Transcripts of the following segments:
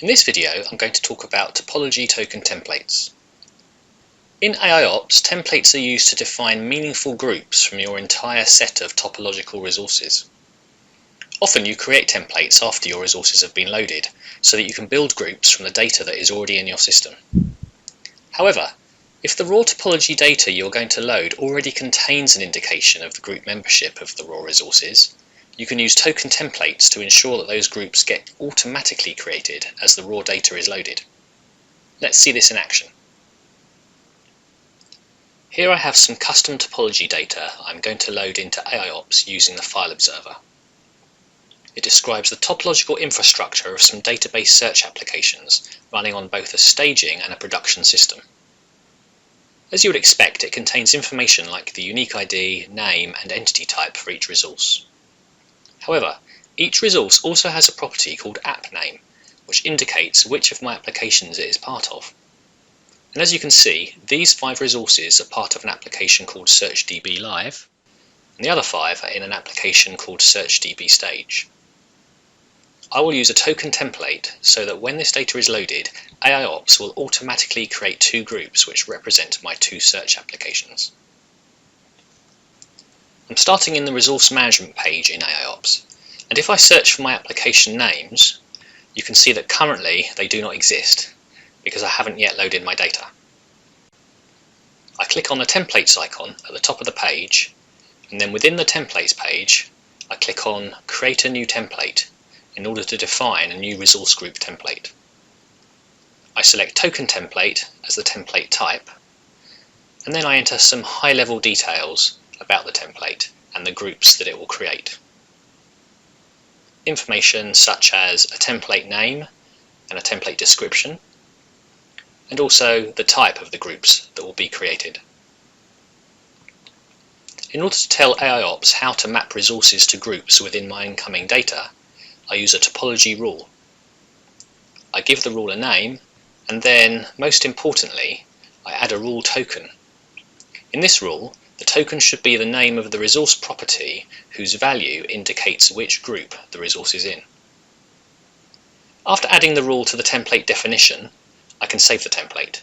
In this video, I'm going to talk about topology token templates. In AIOps, templates are used to define meaningful groups from your entire set of topological resources. Often you create templates after your resources have been loaded, so that you can build groups from the data that is already in your system. However, if the raw topology data you're going to load already contains an indication of the group membership of the raw resources, you can use token templates to ensure that those groups get automatically created as the raw data is loaded. Let's see this in action. Here I have some custom topology data I'm going to load into AIOps using the file observer. It describes the topological infrastructure of some database search applications running on both a staging and a production system. As you would expect, it contains information like the unique ID, name, and entity type for each resource. However, each resource also has a property called app name, which indicates which of my applications it is part of. And as you can see, these 5 resources are part of an application called SearchDB Live, and the other 5 are in an application called SearchDB Stage. I will use a token template so that when this data is loaded, AIOps will automatically create 2 groups which represent my 2 search applications. I'm starting in the resource management page in AIOps, and if I search for my application names, you can see that currently they do not exist because I haven't yet loaded my data. I click on the templates icon at the top of the page, and then within the templates page, I click on Create a new template in order to define a new resource group template. I select Token Template as the template type, and then I enter some high-level details about the template and the groups that it will create. Information such as a template name and a template description, and also the type of the groups that will be created. In order to tell AIOps how to map resources to groups within my incoming data, I use a topology rule. I give the rule a name, and then, most importantly, I add a rule token. In this rule, the token should be the name of the resource property whose value indicates which group the resource is in. After adding the rule to the template definition, I can save the template.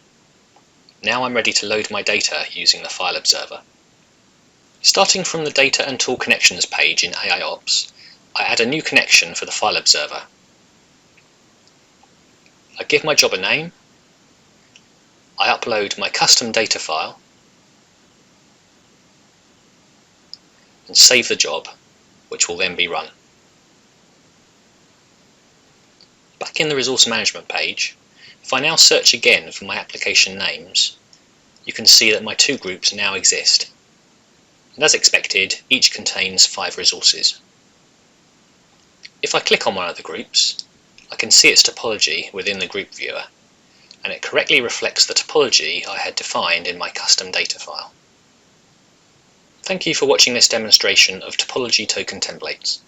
Now I'm ready to load my data using the file observer. Starting from the Data and Tool Connections page in AIOps, I add a new connection for the file observer. I give my job a name. I upload my custom data file and save the job, which will then be run. Back in the resource management page, if I now search again for my application names, you can see that my 2 groups now exist. And as expected, each contains 5 resources. If I click on one of the groups, I can see its topology within the group viewer, and it correctly reflects the topology I had defined in my custom data file. Thank you for watching this demonstration of topology token templates.